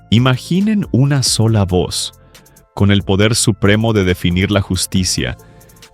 Imaginen una sola voz, con el poder supremo de definir la justicia,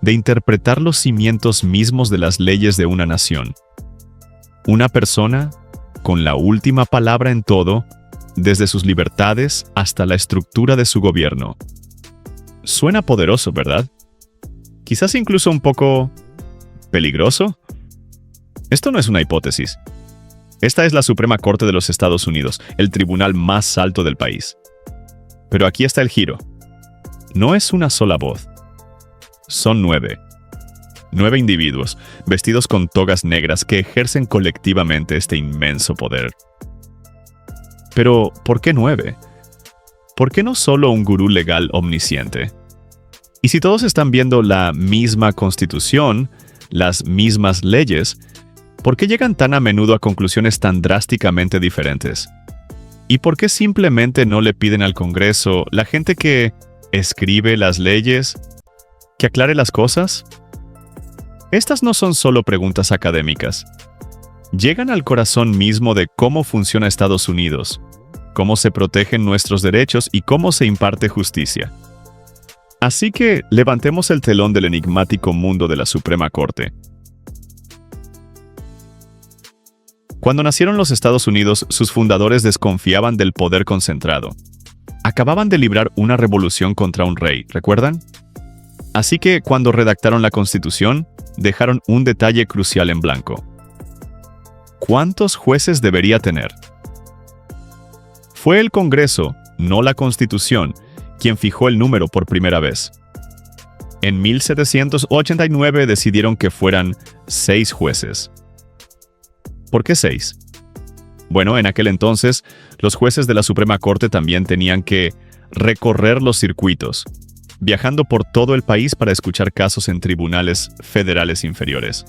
de interpretar los cimientos mismos de las leyes de una nación. Una persona con la última palabra en todo, desde sus libertades hasta la estructura de su gobierno. Suena poderoso, ¿verdad? Quizás incluso un poco peligroso. Esto no es una hipótesis. Esta es la Suprema Corte de los Estados Unidos, el tribunal más alto del país. Pero aquí está el giro. No es una sola voz. Son 9. 9 individuos, vestidos con togas negras que ejercen colectivamente este inmenso poder. Pero, ¿por qué 9? ¿Por qué no solo un gurú legal omnisciente? Y si todos están viendo la misma constitución, las mismas leyes, ¿por qué llegan tan a menudo a conclusiones tan drásticamente diferentes? ¿Y por qué simplemente no le piden al Congreso, la gente que escribe las leyes, que aclare las cosas? Estas no son solo preguntas académicas. Llegan al corazón mismo de cómo funciona Estados Unidos, cómo se protegen nuestros derechos y cómo se imparte justicia. Así que levantemos el telón del enigmático mundo de la Suprema Corte. Cuando nacieron los Estados Unidos, sus fundadores desconfiaban del poder concentrado. Acababan de librar una revolución contra un rey, ¿recuerdan? Así que, cuando redactaron la Constitución, dejaron un detalle crucial en blanco. ¿Cuántos jueces debería tener? Fue el Congreso, no la Constitución, quien fijó el número por primera vez. En 1789 decidieron que fueran 6 jueces. ¿Por qué 6? Bueno, en aquel entonces, los jueces de la Suprema Corte también tenían que recorrer los circuitos, viajando por todo el país para escuchar casos en tribunales federales inferiores.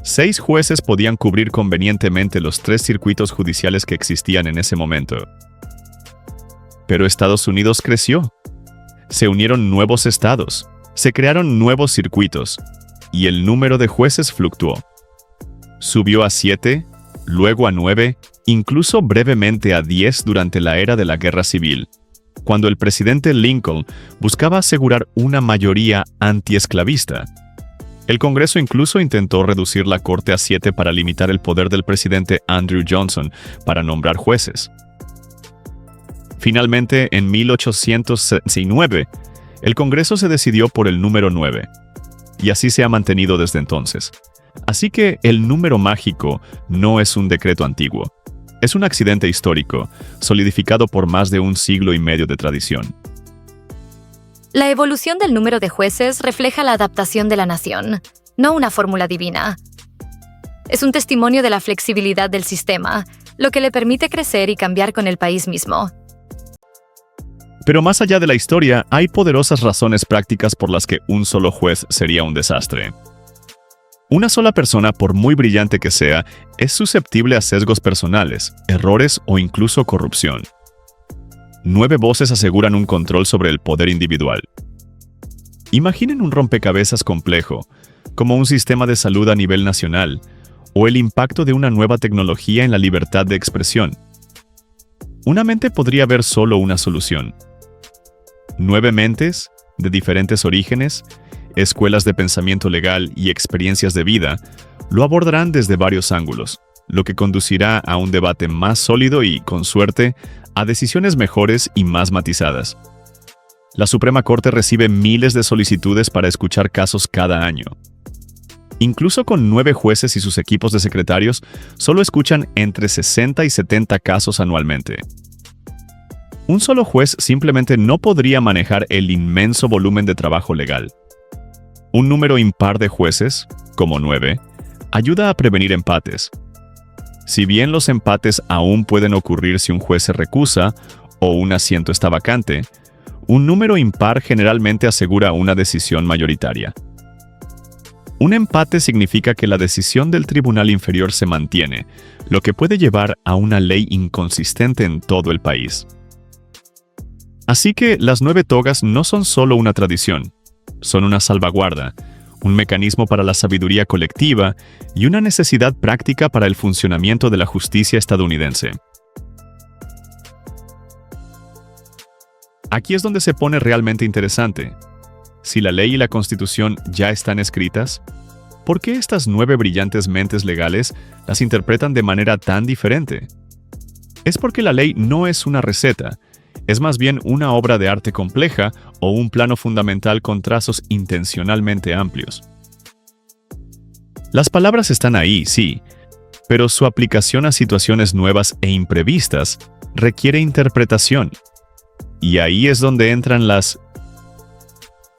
6 jueces podían cubrir convenientemente los 3 circuitos judiciales que existían en ese momento. Pero Estados Unidos creció. Se unieron nuevos estados, se crearon nuevos circuitos, y el número de jueces fluctuó. Subió a 7, luego a 9, incluso brevemente a 10 durante la era de la Guerra Civil, cuando el presidente Lincoln buscaba asegurar una mayoría antiesclavista. El Congreso incluso intentó reducir la Corte a 7 para limitar el poder del presidente Andrew Johnson para nombrar jueces. Finalmente, en 1869, el Congreso se decidió por el número 9, y así se ha mantenido desde entonces. Así que el número mágico no es un decreto antiguo. Es un accidente histórico, solidificado por más de un siglo y medio de tradición. La evolución del número de jueces refleja la adaptación de la nación, no una fórmula divina. Es un testimonio de la flexibilidad del sistema, lo que le permite crecer y cambiar con el país mismo. Pero más allá de la historia, hay poderosas razones prácticas por las que un solo juez sería un desastre. Una sola persona, por muy brillante que sea, es susceptible a sesgos personales, errores o incluso corrupción. 9 voces aseguran un control sobre el poder individual. Imaginen un rompecabezas complejo, como un sistema de salud a nivel nacional, o el impacto de una nueva tecnología en la libertad de expresión. Una mente podría ver solo una solución. 9 mentes, de diferentes orígenes, escuelas de pensamiento legal y experiencias de vida, lo abordarán desde varios ángulos, lo que conducirá a un debate más sólido y, con suerte, a decisiones mejores y más matizadas. La Suprema Corte recibe miles de solicitudes para escuchar casos cada año. Incluso con 9 jueces y sus equipos de secretarios, solo escuchan entre 60 y 70 casos anualmente. Un solo juez simplemente no podría manejar el inmenso volumen de trabajo legal. Un número impar de jueces, como 9, ayuda a prevenir empates. Si bien los empates aún pueden ocurrir si un juez se recusa o un asiento está vacante, un número impar generalmente asegura una decisión mayoritaria. Un empate significa que la decisión del tribunal inferior se mantiene, lo que puede llevar a una ley inconsistente en todo el país. Así que las 9 togas no son solo una tradición, son una salvaguarda, un mecanismo para la sabiduría colectiva y una necesidad práctica para el funcionamiento de la justicia estadounidense. Aquí es donde se pone realmente interesante. Si la ley y la Constitución ya están escritas, ¿por qué estas 9 brillantes mentes legales las interpretan de manera tan diferente? Es porque la ley no es una receta, es más bien una obra de arte compleja o un plano fundamental con trazos intencionalmente amplios. Las palabras están ahí, sí, pero su aplicación a situaciones nuevas e imprevistas requiere interpretación. Y ahí es donde entran las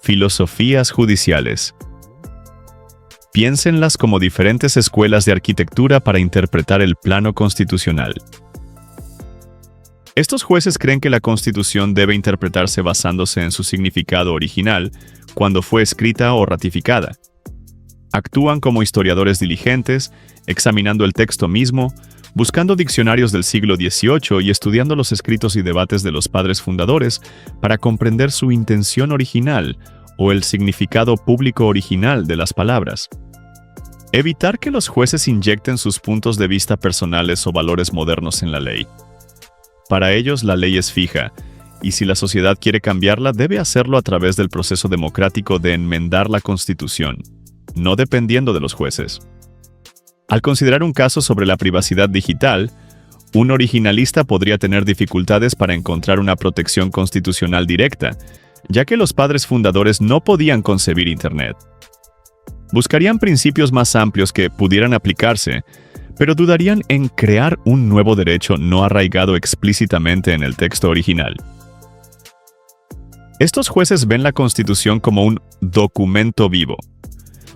filosofías judiciales. Piénsenlas como diferentes escuelas de arquitectura para interpretar el plano constitucional. Estos jueces creen que la Constitución debe interpretarse basándose en su significado original cuando fue escrita o ratificada. Actúan como historiadores diligentes, examinando el texto mismo, buscando diccionarios del siglo XVIII y estudiando los escritos y debates de los padres fundadores para comprender su intención original o el significado público original de las palabras. Evitar que los jueces inyecten sus puntos de vista personales o valores modernos en la ley. Para ellos, la ley es fija, y si la sociedad quiere cambiarla, debe hacerlo a través del proceso democrático de enmendar la Constitución, no dependiendo de los jueces. Al considerar un caso sobre la privacidad digital, un originalista podría tener dificultades para encontrar una protección constitucional directa, ya que los padres fundadores no podían concebir Internet. Buscarían principios más amplios que pudieran aplicarse, pero dudarían en crear un nuevo derecho no arraigado explícitamente en el texto original. Estos jueces ven la Constitución como un documento vivo,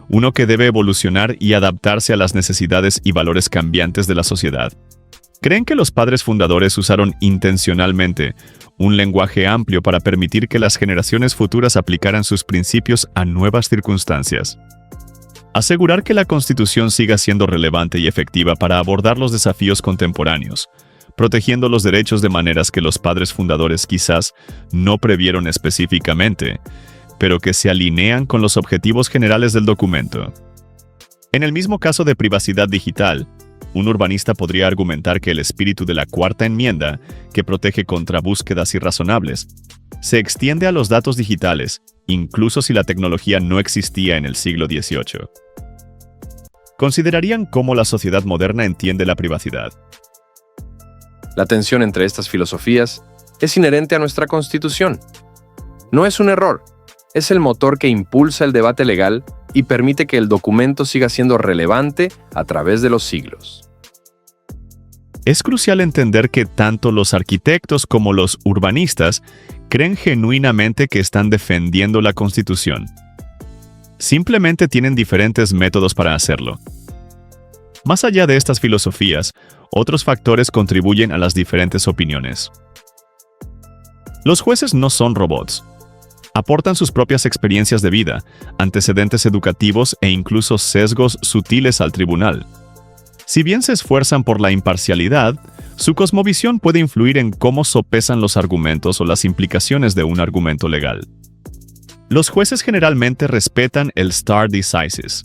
uno que debe evolucionar y adaptarse a las necesidades y valores cambiantes de la sociedad. Creen que los padres fundadores usaron intencionalmente un lenguaje amplio para permitir que las generaciones futuras aplicaran sus principios a nuevas circunstancias. Asegurar que la Constitución siga siendo relevante y efectiva para abordar los desafíos contemporáneos, protegiendo los derechos de maneras que los padres fundadores quizás no previeron específicamente, pero que se alinean con los objetivos generales del documento. En el mismo caso de privacidad digital, un urbanista podría argumentar que el espíritu de la Cuarta Enmienda, que protege contra búsquedas irrazonables, se extiende a los datos digitales, incluso si la tecnología no existía en el siglo XVIII. Considerarían cómo la sociedad moderna entiende la privacidad. La tensión entre estas filosofías es inherente a nuestra Constitución. No es un error, es el motor que impulsa el debate legal y permite que el documento siga siendo relevante a través de los siglos. Es crucial entender que tanto los arquitectos como los urbanistas creen genuinamente que están defendiendo la Constitución. Simplemente tienen diferentes métodos para hacerlo. Más allá de estas filosofías, otros factores contribuyen a las diferentes opiniones. Los jueces no son robots. Aportan sus propias experiencias de vida, antecedentes educativos e incluso sesgos sutiles al tribunal. Si bien se esfuerzan por la imparcialidad, su cosmovisión puede influir en cómo sopesan los argumentos o las implicaciones de un argumento legal. Los jueces generalmente respetan el stare decisis,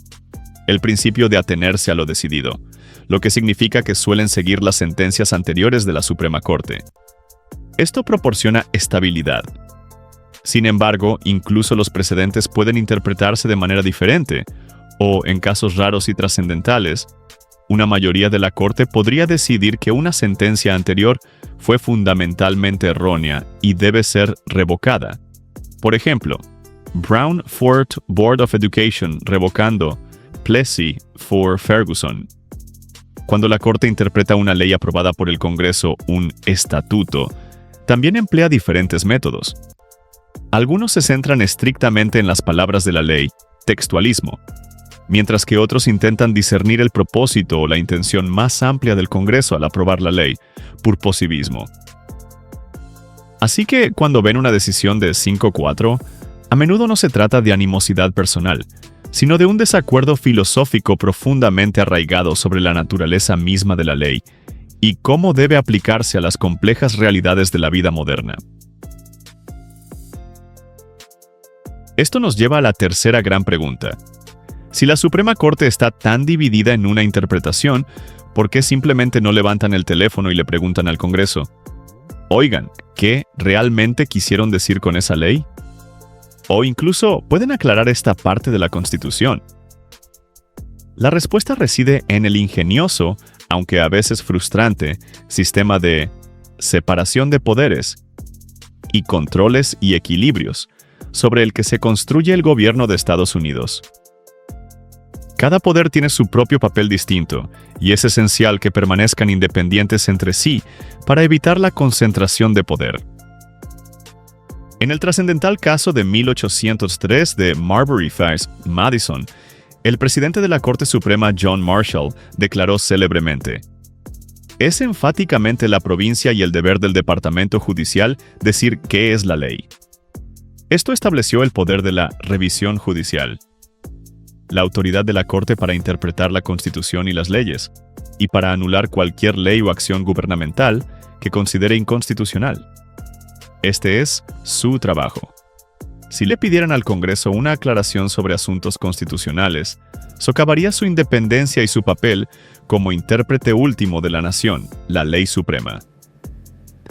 el principio de atenerse a lo decidido, lo que significa que suelen seguir las sentencias anteriores de la Suprema Corte. Esto proporciona estabilidad. Sin embargo, incluso los precedentes pueden interpretarse de manera diferente, o, en casos raros y trascendentales, una mayoría de la Corte podría decidir que una sentencia anterior fue fundamentalmente errónea y debe ser revocada. Por ejemplo, Brown Fort Board of Education revocando Plessy for Ferguson. Cuando la Corte interpreta una ley aprobada por el Congreso, un estatuto, también emplea diferentes métodos. Algunos se centran estrictamente en las palabras de la ley, textualismo, mientras que otros intentan discernir el propósito o la intención más amplia del Congreso al aprobar la ley, purposivismo. Así que, cuando ven una decisión de 5-4, a menudo no se trata de animosidad personal, sino de un desacuerdo filosófico profundamente arraigado sobre la naturaleza misma de la ley y cómo debe aplicarse a las complejas realidades de la vida moderna. Esto nos lleva a la tercera gran pregunta. Si la Suprema Corte está tan dividida en una interpretación, ¿por qué simplemente no levantan el teléfono y le preguntan al Congreso? Oigan, ¿qué realmente quisieron decir con esa ley? O incluso, ¿pueden aclarar esta parte de la Constitución? La respuesta reside en el ingenioso, aunque a veces frustrante, sistema de separación de poderes y controles y equilibrios sobre el que se construye el gobierno de Estados Unidos. Cada poder tiene su propio papel distinto, y es esencial que permanezcan independientes entre sí para evitar la concentración de poder. En el trascendental caso de 1803 de Marbury vs. Madison, el presidente de la Corte Suprema John Marshall declaró célebremente: «Es enfáticamente la provincia y el deber del Departamento Judicial decir qué es la ley». Esto estableció el poder de la revisión judicial, la autoridad de la Corte para interpretar la Constitución y las leyes, y para anular cualquier ley o acción gubernamental que considere inconstitucional. Este es su trabajo. Si le pidieran al Congreso una aclaración sobre asuntos constitucionales, socavaría su independencia y su papel como intérprete último de la nación, la ley suprema.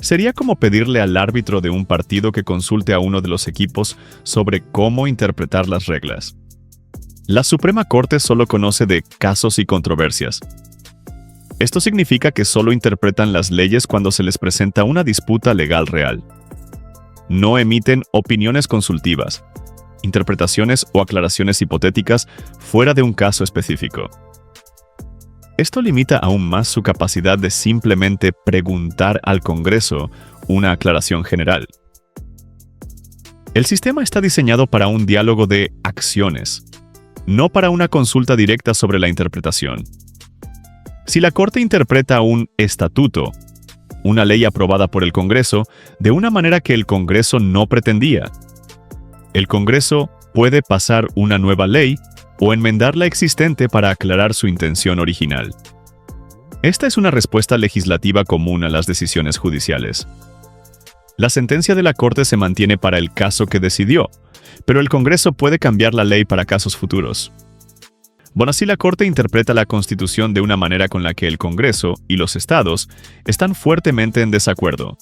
Sería como pedirle al árbitro de un partido que consulte a uno de los equipos sobre cómo interpretar las reglas. La Suprema Corte solo conoce de casos y controversias. Esto significa que solo interpretan las leyes cuando se les presenta una disputa legal real. No emiten opiniones consultivas, interpretaciones o aclaraciones hipotéticas fuera de un caso específico. Esto limita aún más su capacidad de simplemente preguntar al Congreso una aclaración general. El sistema está diseñado para un diálogo de acciones, no para una consulta directa sobre la interpretación. Si la Corte interpreta un estatuto, una ley aprobada por el Congreso, de una manera que el Congreso no pretendía, el Congreso puede pasar una nueva ley o enmendar la existente para aclarar su intención original. Esta es una respuesta legislativa común a las decisiones judiciales. La sentencia de la Corte se mantiene para el caso que decidió, pero el Congreso puede cambiar la ley para casos futuros. Bueno, así la Corte interpreta la Constitución de una manera con la que el Congreso y los estados están fuertemente en desacuerdo.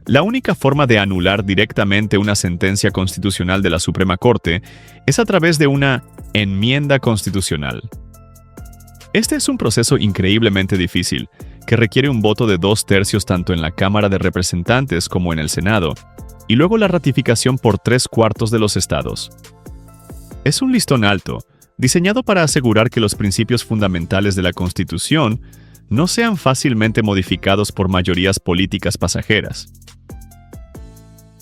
La única forma de anular directamente una sentencia constitucional de la Suprema Corte es a través de una enmienda constitucional. Este es un proceso increíblemente difícil, que requiere un voto de 2/3 tanto en la Cámara de Representantes como en el Senado, y luego la ratificación por 3/4 de los estados. Es un listón alto, diseñado para asegurar que los principios fundamentales de la Constitución no sean fácilmente modificados por mayorías políticas pasajeras.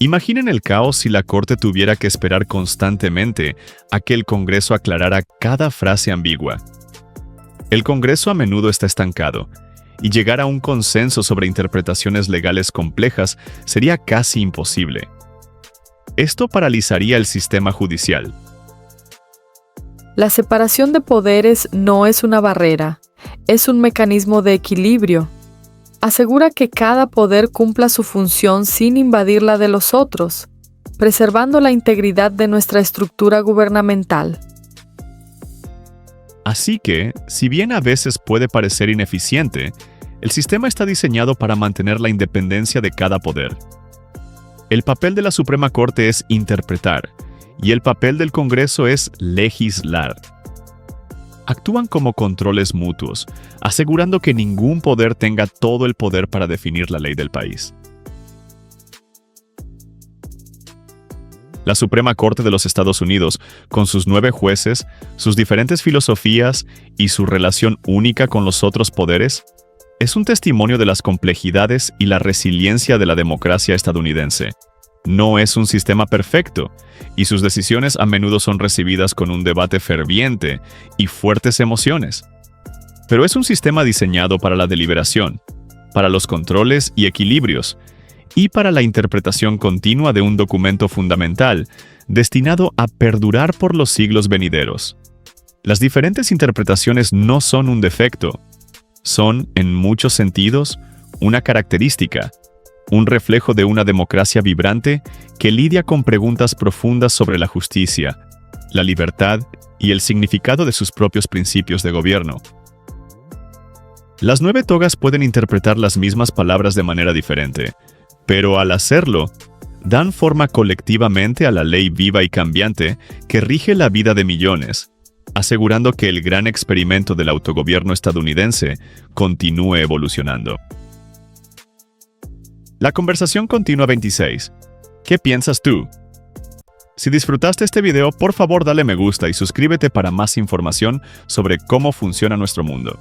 Imaginen el caos si la Corte tuviera que esperar constantemente a que el Congreso aclarara cada frase ambigua. El Congreso a menudo está estancado, y llegar a un consenso sobre interpretaciones legales complejas sería casi imposible. Esto paralizaría el sistema judicial. La separación de poderes no es una barrera, es un mecanismo de equilibrio. Asegura que cada poder cumpla su función sin invadir la de los otros, preservando la integridad de nuestra estructura gubernamental. Así que, si bien a veces puede parecer ineficiente, el sistema está diseñado para mantener la independencia de cada poder. El papel de la Suprema Corte es interpretar, y el papel del Congreso es legislar. Actúan como controles mutuos, asegurando que ningún poder tenga todo el poder para definir la ley del país. La Suprema Corte de los Estados Unidos, con sus 9 jueces, sus diferentes filosofías y su relación única con los otros poderes, es un testimonio de las complejidades y la resiliencia de la democracia estadounidense. No es un sistema perfecto, y sus decisiones a menudo son recibidas con un debate ferviente y fuertes emociones. Pero es un sistema diseñado para la deliberación, para los controles y equilibrios, y para la interpretación continua de un documento fundamental destinado a perdurar por los siglos venideros. Las diferentes interpretaciones no son un defecto, son, en muchos sentidos, una característica, un reflejo de una democracia vibrante que lidia con preguntas profundas sobre la justicia, la libertad y el significado de sus propios principios de gobierno. Las 9 togas pueden interpretar las mismas palabras de manera diferente, pero al hacerlo, dan forma colectivamente a la ley viva y cambiante que rige la vida de millones, asegurando que el gran experimento del autogobierno estadounidense continúe evolucionando. La conversación continúa 26. ¿Qué piensas tú? Si disfrutaste este video, por favor dale me gusta y suscríbete para más información sobre cómo funciona nuestro mundo.